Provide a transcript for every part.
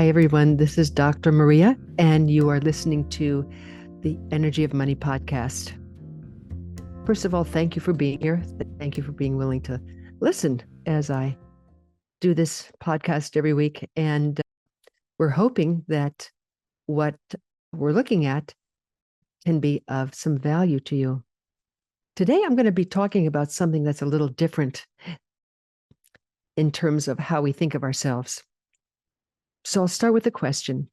Hi, everyone. This is Dr. Maria, and you are listening to the Energy of Money podcast. First of all, thank you for being here. Thank you for being willing to listen as I do this podcast every week. And we're hoping that what we're looking at can be of some value to you. Today, I'm going to be talking about something that's a little different in terms of how we think of ourselves. So I'll start with a question.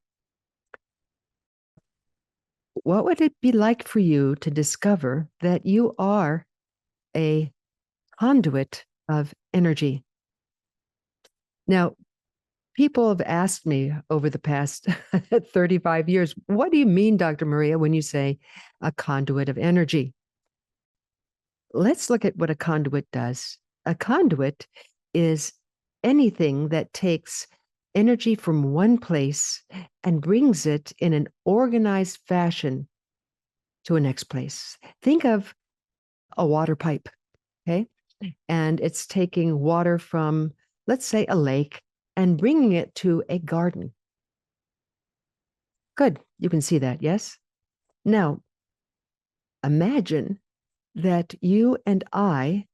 What would it be like for you to discover that you are a conduit of energy? Now, people have asked me over the past 35 years, what do you mean, Dr. Maria, when you say a conduit of energy? Let's look at what a conduit does. A conduit is anything that takes energy from one place and brings it in an organized fashion to a next place. Think of a water pipe, okay? And it's taking water from, let's say, a lake and bringing it to a garden. Good. You can see that, yes? Now, imagine that you and I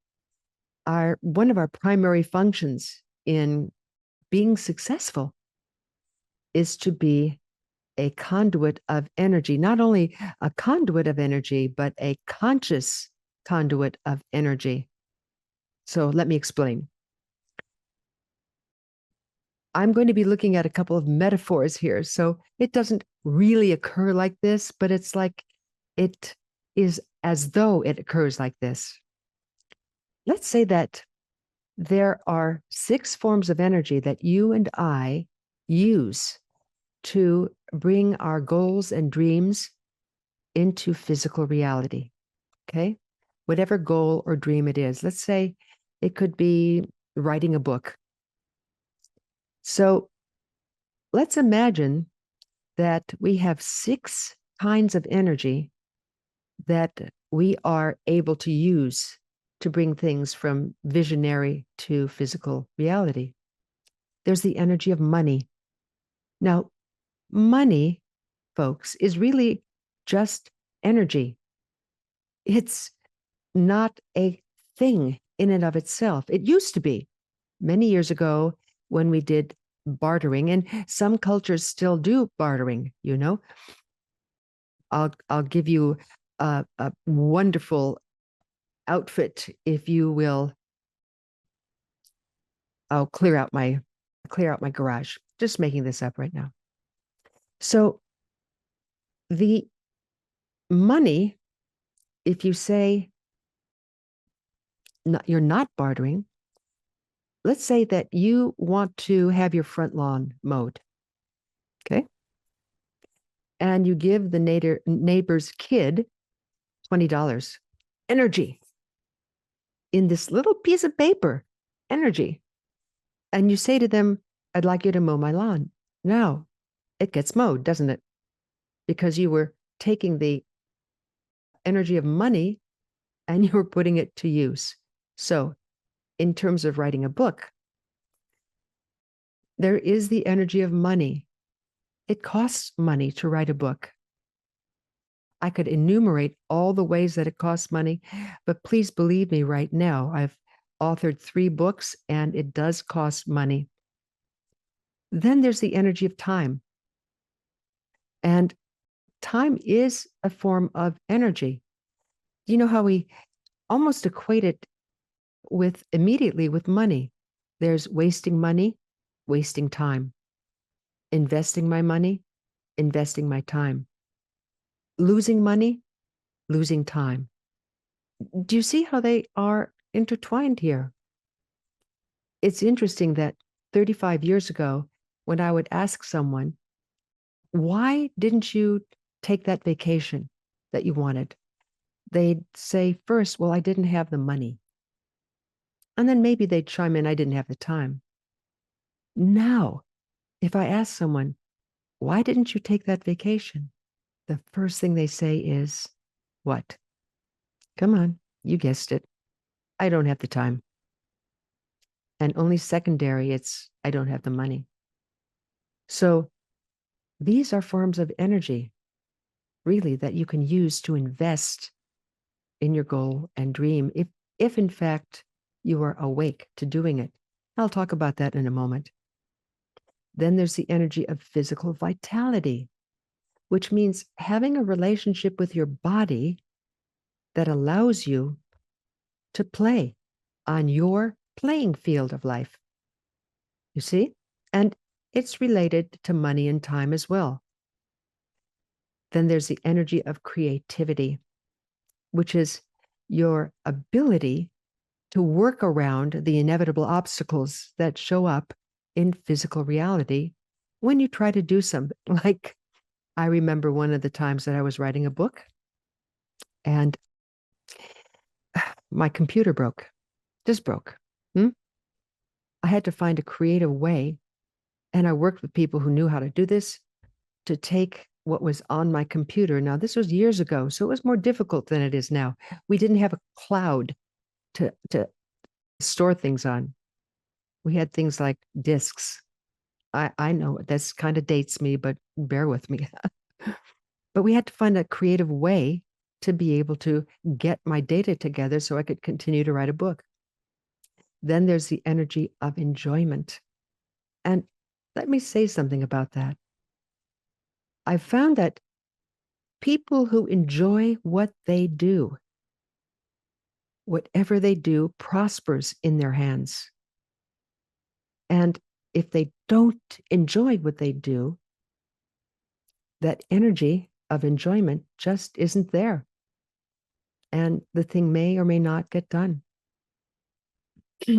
are one of our primary functions in being successful is to be a conduit of energy, not only a conduit of energy, but a conscious conduit of energy. So let me explain. I'm going to be looking at a couple of metaphors here. So it doesn't really occur like this, but it's like it is as though it occurs like this. Let's say that there are 6 forms of energy that you and I use to bring our goals and dreams into physical reality. Okay? Whatever goal or dream it is. Let's say it could be writing a book. So let's imagine that we have 6 kinds of energy that we are able to use to bring things from visionary to physical reality. There's the energy of money. Now, money, folks, is really just energy. It's not a thing in and of itself. It used to be many years ago when we did bartering, and some cultures still do bartering, you know. I'll give you a wonderful outfit if you will. I'll clear out my garage. Just making this up right now. So the money, if you say you're not bartering, let's say that you want to have your front lawn mowed, okay? And you give the neighbor's kid $20. Energy in this little piece of paper, energy. And you say to them, I'd like you to mow my lawn. Now, it gets mowed, doesn't it? Because you were taking the energy of money and you were putting it to use. So, in terms of writing a book, there is the energy of money. It costs money to write a book. I could enumerate all the ways that it costs money, but please believe me right now, I've authored 3 books and it does cost money. Then there's the energy of time. And time is a form of energy. You know how we almost equate it immediately with money? There's wasting money, wasting time. Investing my money, investing my time. Losing money, losing time. Do you see how they are intertwined here? It's interesting that 35 years ago, when I would ask someone, why didn't you take that vacation that you wanted? They'd say first, well, I didn't have the money. And then maybe they'd chime in, I didn't have the time. Now, if I ask someone, why didn't you take that vacation? The first thing they say is, what? Come on, you guessed it. I don't have the time. And only secondary, it's, I don't have the money. So these are forms of energy, really, that you can use to invest in your goal and dream if in fact you are awake to doing it. I'll talk about that in a moment. Then there's the energy of physical vitality, which means having a relationship with your body that allows you to play on your playing field of life. You see? And it's related to money and time as well. Then there's the energy of creativity, which is your ability to work around the inevitable obstacles that show up in physical reality when you try to do something. Like, I remember one of the times that I was writing a book and my computer broke, just broke. Hmm? I had to find a creative way, and I worked with people who knew how to do this, to take what was on my computer. Now, this was years ago, so it was more difficult than it is now. We didn't have a cloud to store things on. We had things like disks. I know this kind of dates me, but bear with me. But we had to find a creative way to be able to get my data together so I could continue to write a book. Then there's the energy of enjoyment. And let me say something about that. I found that people who enjoy what they do, whatever they do, prospers in their hands. And if they don't enjoy what they do, that energy of enjoyment just isn't there. And the thing may or may not get done.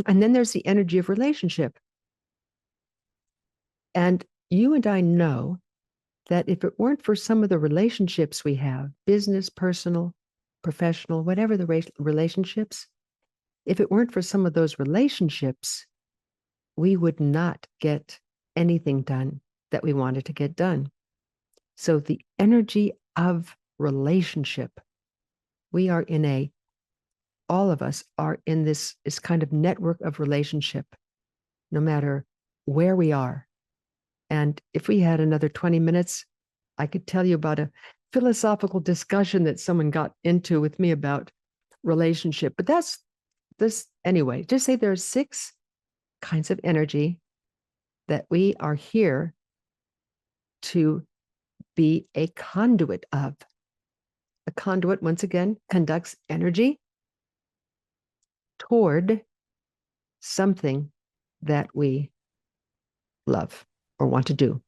And then there's the energy of relationship. And you and I know that if it weren't for some of the relationships we have, business, personal, professional, whatever the relationships, if it weren't for some of those relationships, we would not get anything done that we wanted to get done. So the energy of relationship, all of us are in this kind of network of relationship, no matter where we are. And if we had another 20 minutes, I could tell you about a philosophical discussion that someone got into with me about relationship. But that's this anyway. Just say there are 6 kinds of energy that we are here to be a conduit of. A conduit, once again, conducts energy toward something that we love or want to do.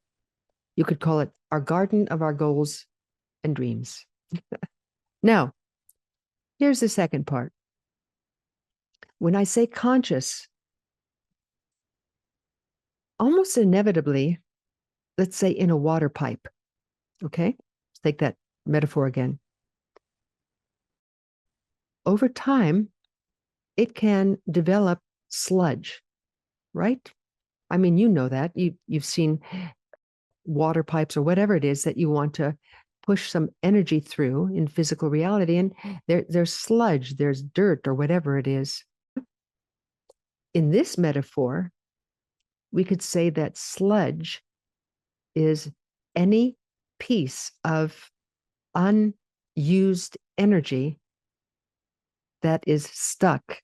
You could call it our garden of our goals and dreams. Now, here's the second part. When I say conscious, almost inevitably, let's say in a water pipe, okay? Let's take that metaphor again. Over time, it can develop sludge, right? I mean, you know that. You've seen water pipes or whatever it is that you want to push some energy through in physical reality, and there's sludge, there's dirt or whatever it is. In this metaphor, we could say that sludge is any piece of unused energy that is stuck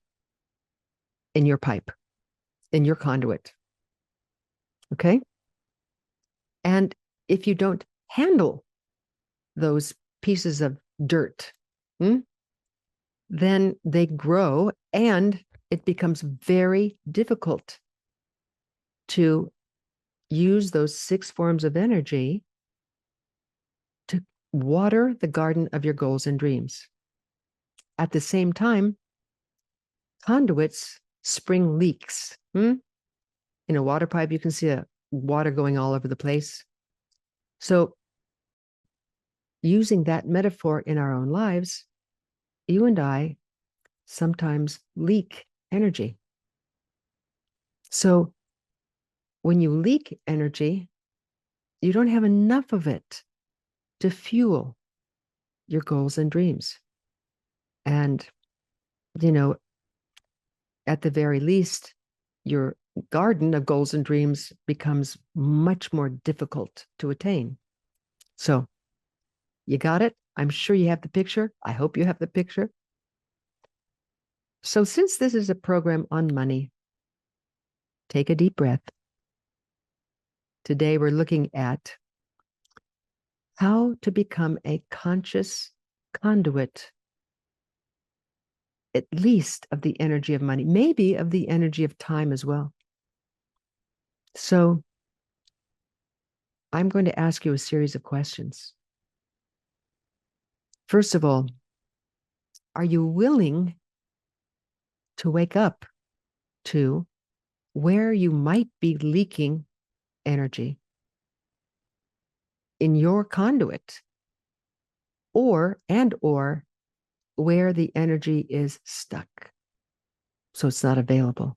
in your pipe, in your conduit. Okay? And if you don't handle those pieces of dirt, then they grow and it becomes very difficult to use those 6 forms of energy to water the garden of your goals and dreams. At the same time, conduits spring leaks. In a water pipe, you can see water going all over the place. So, using that metaphor in our own lives, you and I sometimes leak energy. So, when you leak energy, you don't have enough of it to fuel your goals and dreams. And, at the very least, you're garden of goals and dreams becomes much more difficult to attain. So, you got it? I'm sure you have the picture. I hope you have the picture. So, since this is a program on money, take a deep breath. Today, we're looking at how to become a conscious conduit, at least of the energy of money, maybe of the energy of time as well. So, I'm going to ask you a series of questions. First of all, are you willing to wake up to where you might be leaking energy in your conduit, or where the energy is stuck, so it's not available?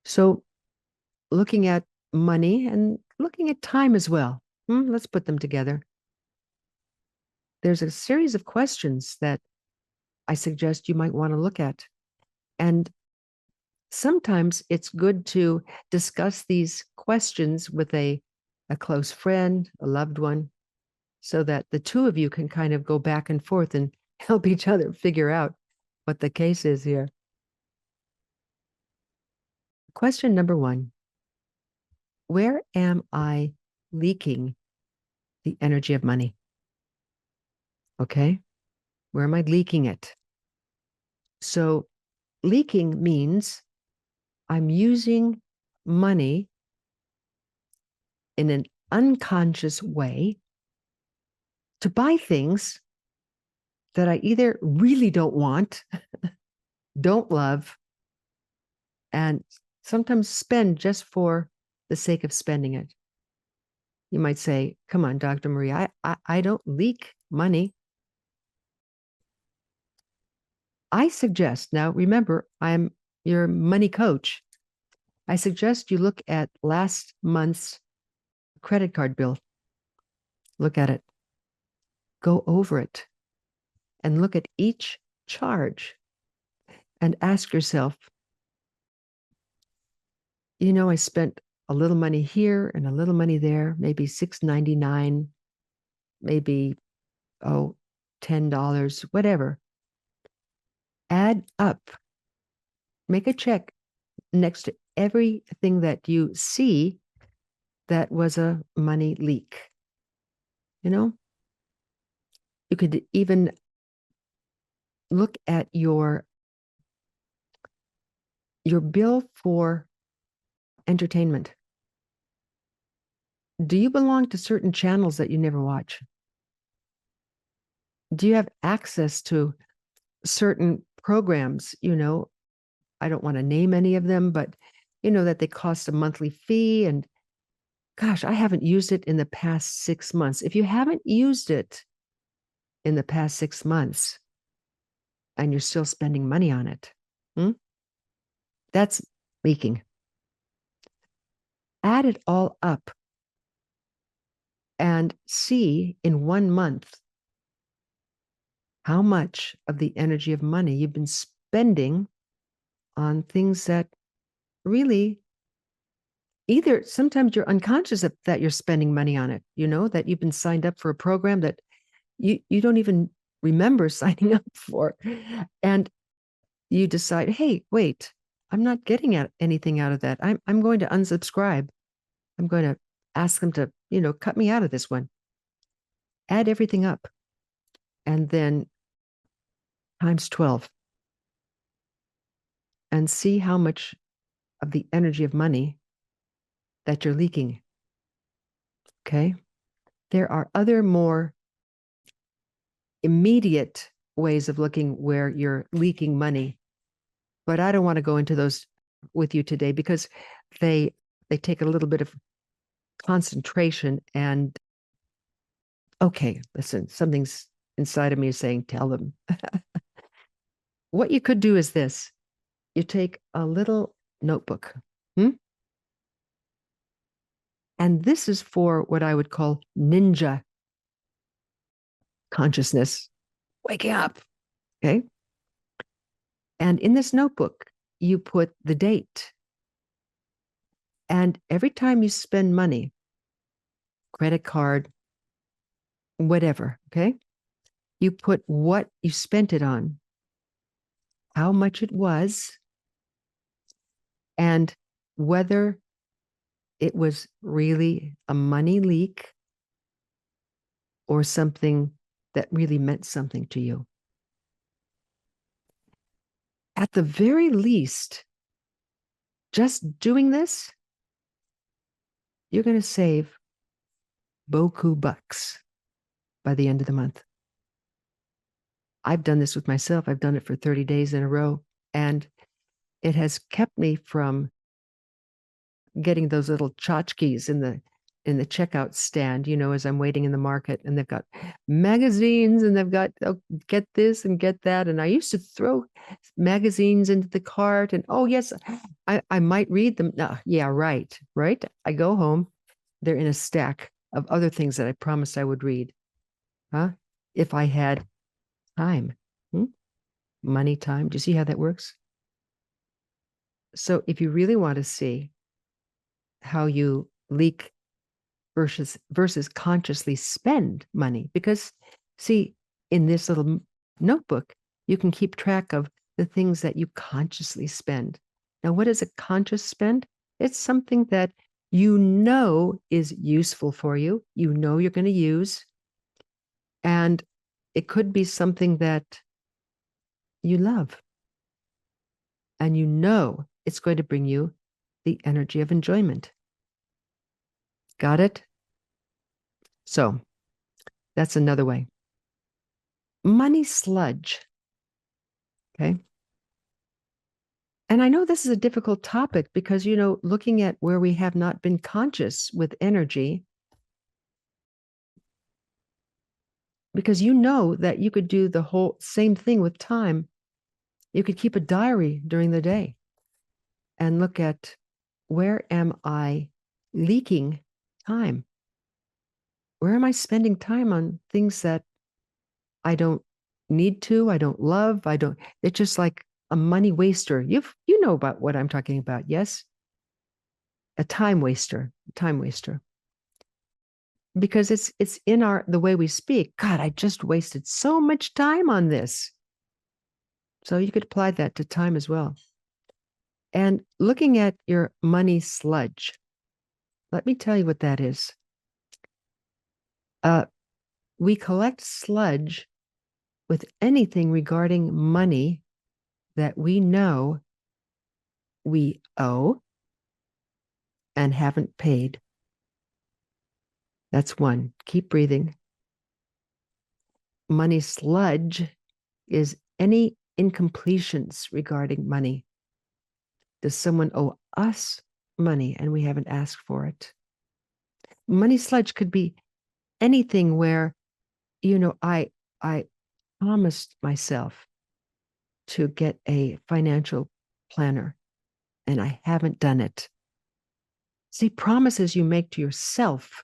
So looking at money and looking at time as well, let's put them together. There's a series of questions that I suggest you might want to look at. And sometimes it's good to discuss these questions with a close friend, a loved one, so that the two of you can kind of go back and forth and help each other figure out what the case is here. Question number one: where am I leaking the energy of money? Okay, where am I leaking it? So leaking means I'm using money in an unconscious way to buy things that I either really don't want, don't love, and sometimes spend just for the sake of spending it. You might say, come on, Dr. Marie, I don't leak money. I suggest, now remember, I'm your money coach. I suggest you look at last month's credit card bill. Look at it. Go over it and look at each charge and ask yourself, I spent a little money here and a little money there, maybe $6.99, maybe, $10, whatever. Add up, make a check next to everything that you see that was a money leak. You could even look at your bill for entertainment. Do you belong to certain channels that you never watch? Do you have access to certain programs? I don't want to name any of them, but that they cost a monthly fee. And gosh, I haven't used it in the past 6 months. If you haven't used it in the past 6 months and you're still spending money on it, that's leaking. Add it all up and see in 1 month how much of the energy of money you've been spending on things that really, either sometimes you're unconscious that you're spending money on it, that you've been signed up for a program that you don't even remember signing up for. And you decide, hey, wait, I'm not getting anything out of that. I'm going to unsubscribe. I'm going to ask them to, cut me out of this one. Add everything up and then times 12 and see how much of the energy of money that you're leaking. Okay. There are other more immediate ways of looking where you're leaking money, but I don't want to go into those with you today because they take a little bit of concentration. And okay, listen, something's inside of me is saying, tell them. What you could do is this: you take a little notebook, and this is for what I would call ninja consciousness, waking up. Okay. And in this notebook, you put the date And every time you spend money, credit card, whatever, okay, you put what you spent it on, how much it was, and whether it was really a money leak or something that really meant something to you. At the very least, just doing this, you're going to save beaucoup bucks by the end of the month. I've done this with myself. I've done it for 30 days in a row, and it has kept me from getting those little tchotchkes in the checkout stand, you know, as I'm waiting in the market, and they've got magazines and they've got, oh, get this and get that. And I used to throw magazines into the cart and, oh, yes, I might read them. Yeah, right. I go home, they're in a stack of other things that I promised I would read. Huh? If I had time. Money, time. Do you see how that works? So if you really want to see how you leak versus consciously spend money, because see, in this little notebook, you can keep track of the things that you consciously spend. Now, what is a conscious spend? It's something that you know is useful for you, you know you're going to use, and it could be something that you love, and you know it's going to bring you the energy of enjoyment. Got it? So that's another way. Money sludge. Okay. And I know this is a difficult topic because, you know, looking at where we have not been conscious with energy, because you know that you could do the whole same thing with time. You could keep a diary during the day and look at, where am I leaking time? Where am I spending time on things that I don't need to, I don't love, it's just like a money waster. You know about what I'm talking about, yes? A time waster, because it's in the way we speak. God, I just wasted so much time on this. So you could apply that to time as well. And looking at your money sludge, let me tell you what that is. We collect sludge with anything regarding money that we know we owe and haven't paid. That's one. Keep breathing. Money sludge is any incompletions regarding money. Does someone owe us money and we haven't asked for it? Money sludge could be anything where, you know, I promised myself to get a financial planner and I haven't done it. See, promises you make to yourself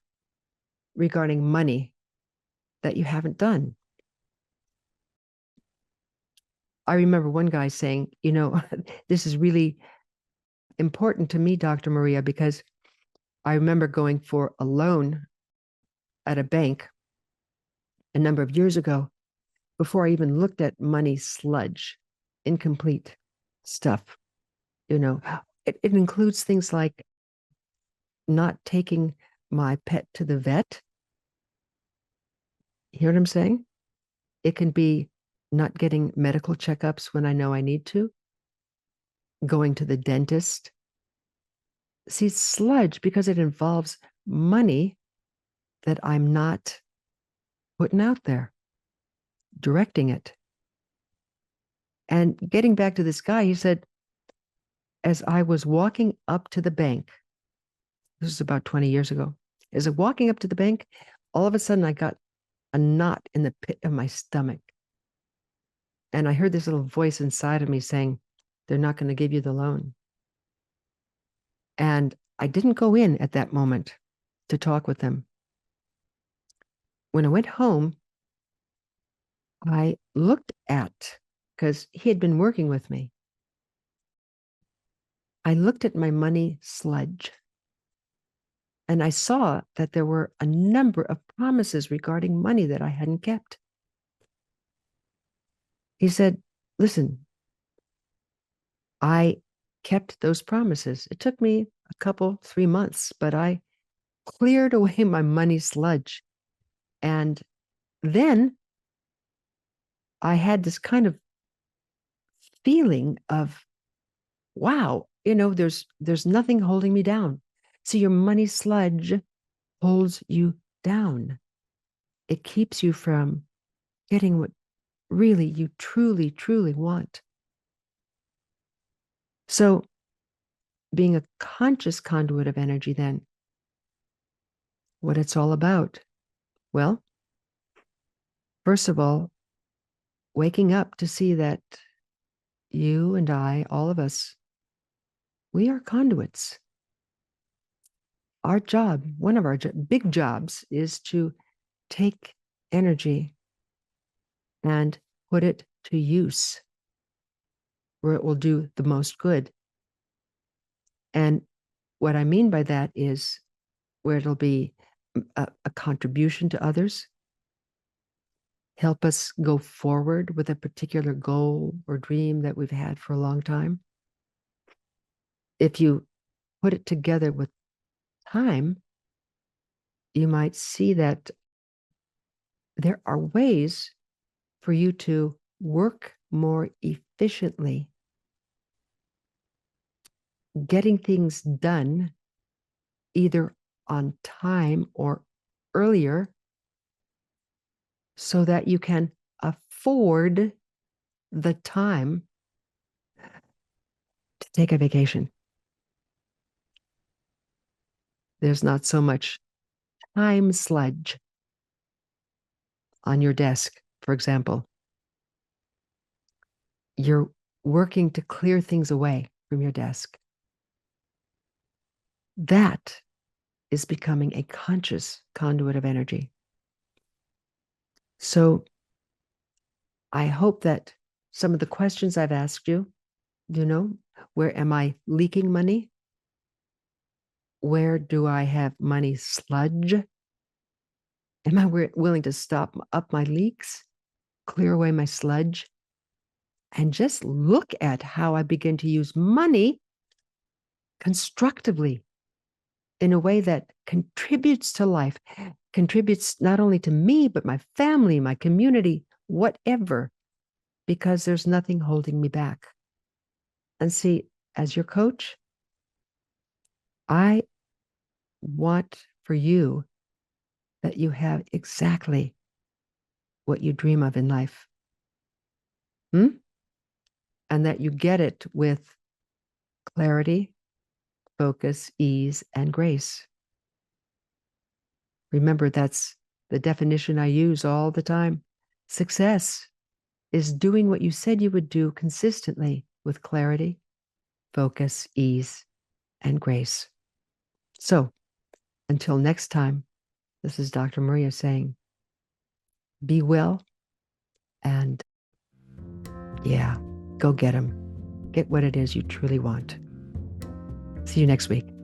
regarding money that you haven't done. I remember one guy saying, you know, this is really important to me, Dr. Maria, because I remember going for a loan at a bank a number of years ago before I even looked at money sludge, incomplete stuff. You know, it includes things like not taking my pet to the vet. You hear what I'm saying? It can be not getting medical checkups when I know I need to, going to the dentist. See, sludge, because it involves money that I'm not putting out there, directing it. And getting back to this guy, he said, as I was walking up to the bank, this is about 20 years ago, as I was walking up to the bank, all of a sudden I got a knot in the pit of my stomach. And I heard this little voice inside of me saying, they're not going to give you the loan. And I didn't go in at that moment to talk with them. When I went home, I looked at, because he had been working with me, I looked at my money sludge And I saw that there were a number of promises regarding money that I hadn't kept. He said, listen, I kept those promises. It took me a couple, 3 months, but I cleared away my money sludge. And then I had this kind of feeling of, wow, there's nothing holding me down. So your money sludge holds you down. It keeps you from getting what really you truly, truly want. So being a conscious conduit of energy, then, what it's all about? Well, first of all, waking up to see that you and I, all of us, we are conduits. Our job, one of our big jobs, is to take energy and put it to use where it will do the most good. And what I mean by that is where it'll be a contribution to others, help us go forward with a particular goal or dream that we've had for a long time. If you put it together with time, you might see that there are ways for you to work more efficiently, getting things done either on time or earlier so that you can afford the time to take a vacation. There's not so much time sludge on your desk, for example. You're working to clear things away from your desk. That is becoming a conscious conduit of energy. So I hope that some of the questions I've asked you, where am I leaking money? Where do I have money sludge? Am I willing to stop up my leaks, clear away my sludge, and just look at how I begin to use money constructively in a way that contributes to life, contributes not only to me, but my family, my community, whatever, because there's nothing holding me back. And see, as your coach, I want for you that you have exactly what you dream of in life. And that you get it with clarity, focus, ease, and grace. Remember, that's the definition I use all the time. Success is doing what you said you would do consistently with clarity, focus, ease, and grace. So until next time, this is Dr. Maria saying, be well and go get them. Get what it is you truly want. See you next week.